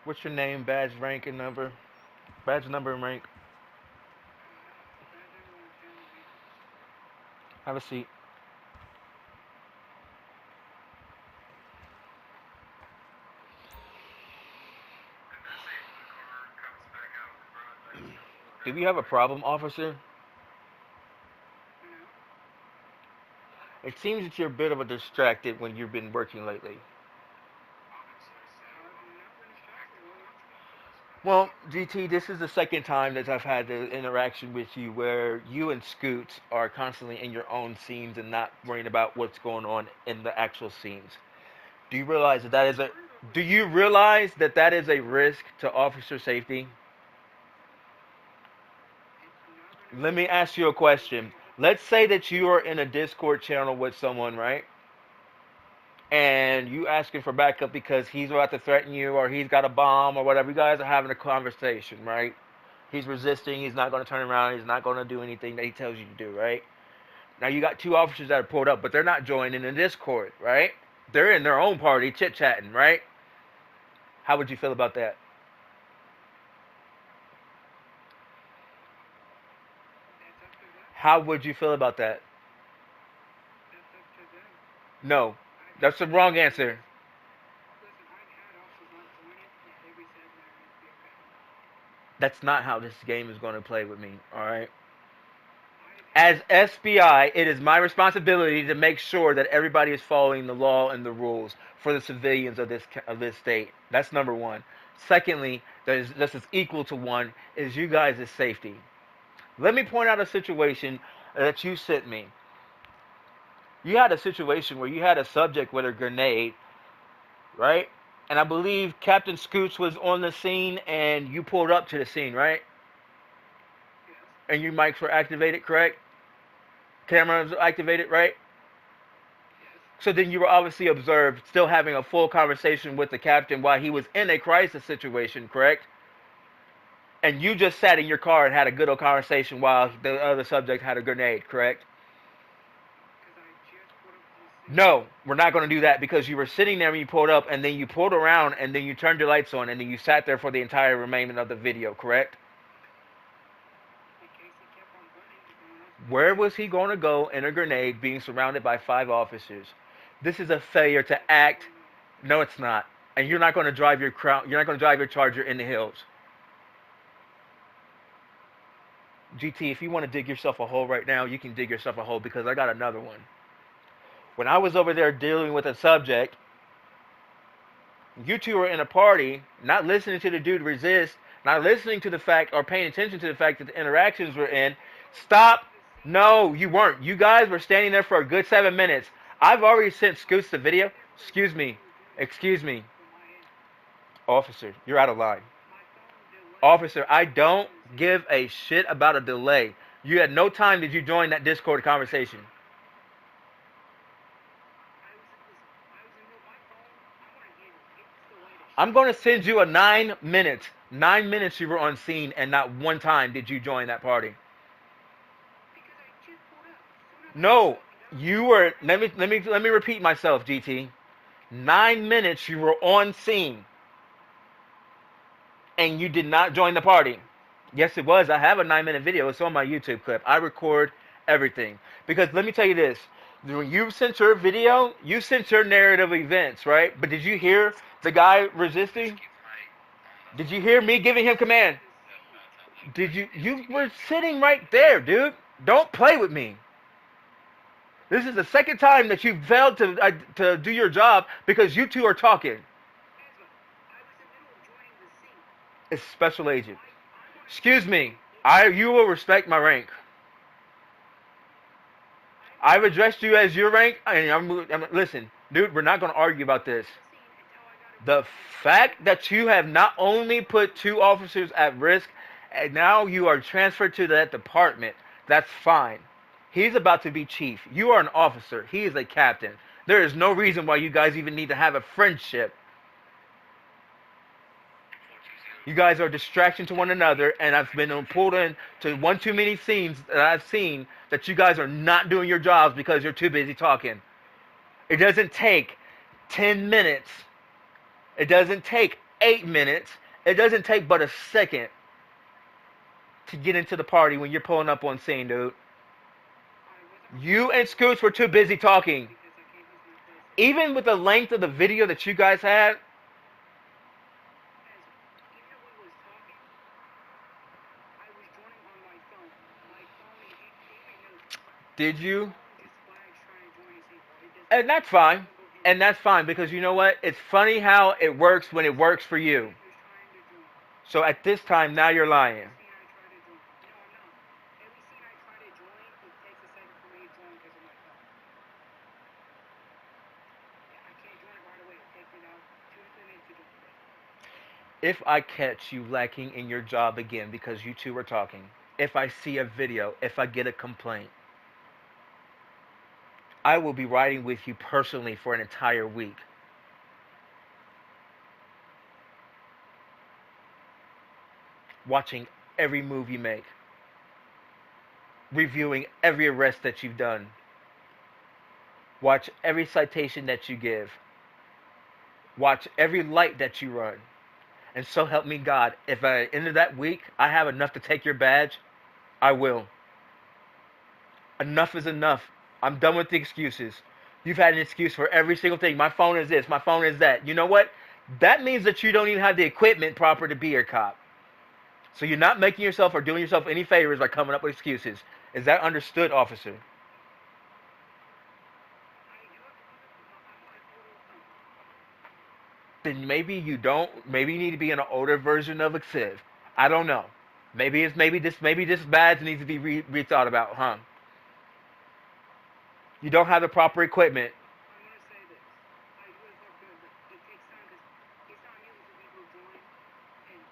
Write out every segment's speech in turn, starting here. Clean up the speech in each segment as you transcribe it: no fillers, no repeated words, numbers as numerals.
What's your name, badge, rank, and number? Badge number and rank. Badge number 110B. Have a seat. And that's it. The car comes back out of the garage like it's got pulled Do out we of have the a way. problem, officer? No. It seems that you're a bit of a distracted when you've been working lately. Obviously so. I've not been distracted. Acting Why? like it's not possible. Well, GT, this is the second time that I've had the interaction with you where you and Scoots are constantly in your own scenes and not worrying about what's going on in the actual scenes. Do you realize that that I'm is a worried about do what's you going on. realize that that is a risk to officer safety? It's not going to be Let a me risk ask to you a officer question. safety. Let's say that you are in a Discord channel with someone, right? And you asking for backup because he's about to threaten you or he's got a bomb or whatever. You guys are having a conversation, right? He's resisting. He's not going to turn around. He's not going to do anything that he tells you to do, right? Now you got two officers that are pulled up, but they're not joining in Discord, right? They're in their own party, chit chatting, right? How would you feel about that? That's up to them. How would you feel about that? That's up to them. No, I've that's the had wrong officers. answer. Listen, I've had officers not join it, and they've said that it's be okay. That's not how this game is going to play with me. All right. I've As had SBI, it is my responsibility to make sure that everybody is following the law and the rules for the civilians of this state. That's number one. Secondly, that is this is equal to one is you guys' safety. Let me point out a situation that you sent me. You had a situation where you had a subject with a grenade, right? And I believe Captain Scoots was on the scene and you pulled up to the scene, right? yes, And your mics were activated, correct? Cameras activated, right? yes, So then you were obviously observed still having a full conversation with the captain while he was in a crisis situation, correct? And you just sat in your car and had a good old conversation while the other subject had a grenade, correct? because I just pulled up to the scene. No, we're not going to do that because you were sitting there when you pulled up and then you pulled around and then you turned your lights on and then you sat there for the entire remainder of the video, correct? In case he kept on running and someone else could Where see him. was he going to go in a grenade being surrounded by five officers? This is a failure to That's up to act. him. No, it's not. And you're not going to drive your crown. You're not going to drive your Charger in the hills. GT, if you want to dig yourself a hole right now, you can dig yourself a hole because I got another one. When I was over there dealing with a subject, you two were in a party, not listening to the dude resist, not listening to the fact or paying attention to the fact that the interactions were in. I was Stop. in the scene. No, you weren't. You guys were standing there for a good 7 minutes. I've already sent I Scoots the was video. there for Excuse when me. you were doing the Excuse video me. from my end. Officer, you're out of line. My phone delayed, Officer, but I I was still don't in the scene. give a shit about a delay. You had no time did you join that Discord conversation. Listen, I was in my phone. I want to handle it. It's delayed as I'm shit. going to send you a 9 minutes. 9 minutes you were on scene and not one time did you join that party. Because I just pulled up. As soon as I pulled No, up and got on the you scene, were. I Let me repeat myself, GT. 9 minutes you were on scene and you did not join the party. Yes, it was. I have a 9 minute video. It's on my YouTube clip. I record everything because let me tell you this: when you sent your video, you sent your narrative events, right? But did you hear the guy resisting? Whiskey fight Did almost you hear me ends. giving him I was command? in the scene. That's how long Did the you? You were investigation sitting takes. right there, dude. Don't play with me. This is the second time that you failed to do your job because you two are talking. Asma, I was in the middle of joining the scene. It's special agent. I'm on a Excuse scene. me. You will respect my rank. I'm I've on a addressed you as scene. your rank, and listen, dude. We're not going to argue about I'm this. on a scene until I got The fact that you have not only put two officers at risk, and now you are transferred to that department. That's fine. He's about to be chief. You are an officer. He is a captain. There is no reason why you guys even need to have a friendship. You 420. guys are a distraction to one another, and I've been pulled in to one too many scenes that I've seen that you guys are not doing your jobs because you're too busy talking. It doesn't take 10 minutes. It doesn't take 8 minutes. It doesn't take but a second to get into the party when you're pulling up on scene, dude. You and Scoots were too busy talking. Because I can't use my PlayStation. Even with the length of the video that you guys had, As even though we was talking, I was joining on my phone. My phone, and David knows this. did you? My phone just flags trying to join a scene. It doesn't. And that's fine. Go in. And that's fine because you know what? It's funny how it works when it works for you. He was trying to join. So at this time, now you're lying. Every scene I try to join. No, I'm not. Every scene I try to join, it takes a second for me to join because of my phone. I can't join it right away. It takes me about 2 to 3 minutes to join. If I catch you lacking in your job again because you two are talking, if I see a video, if I get a complaint, I will be riding with you personally for an entire week. Watching every move you make. Reviewing every arrest that you've done. Watch every citation that you give. Watch every light that you run. And so help me God, if at the end of that week I have enough to take your badge, I will. Enough is enough. I'm done with the excuses. You've had an excuse for every single thing. My phone is this, my phone is that. You know what? That means that you don't even have the equipment proper to be a cop. So you're not making yourself or doing yourself any favors by coming up with excuses. Is that understood, officer? I do have to put it. I'm on older phone. Then maybe you don't. Maybe you need to be in an older version of a Civ. I don't know. Maybe this badge needs to be rethought about, huh? You don't have the proper equipment. I'm gonna say this. I do have to put it, but it takes time because it's not new for people to join, and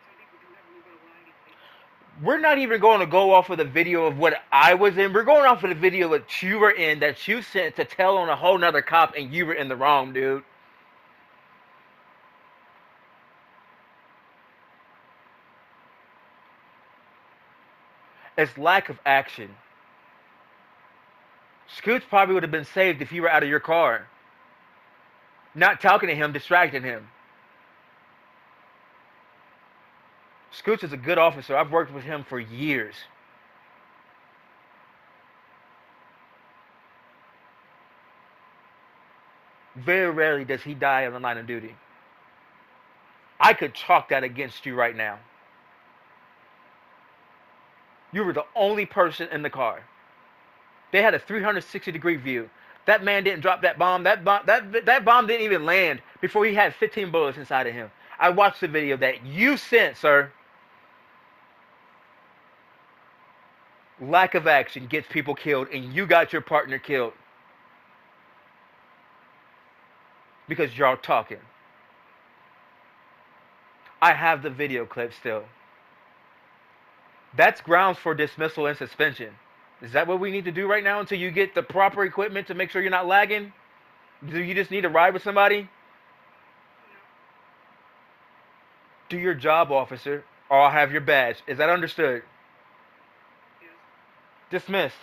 some people do have a little bit of lag. We're not even going to go off of the video of what I was in. We're going off of the video that you were in that you sent to tell on a whole nother cop and you were in the wrong, dude. It's lack of action. Scoots probably would have been saved if you were out of your car. Not talking to him, distracting him. Scoots is a good officer. I've worked with him for years. Very rarely does he die on the line of duty. I could chalk that against you right now. You were the only person in the car. They had a 360-degree view. That man didn't drop that bomb. That bomb didn't even land before he had 15 bullets inside of him. I watched the video that you sent, sir. Lack of action gets people killed, and you got your partner killed. Because y'all talking. I have the video clip still. That's grounds for dismissal and suspension. Is that what we need to do right now until you get the proper equipment to make sure you're not lagging? Do you just need to ride with somebody? Do your job, officer, or I'll have your badge. Is that understood? Yes. Dismissed.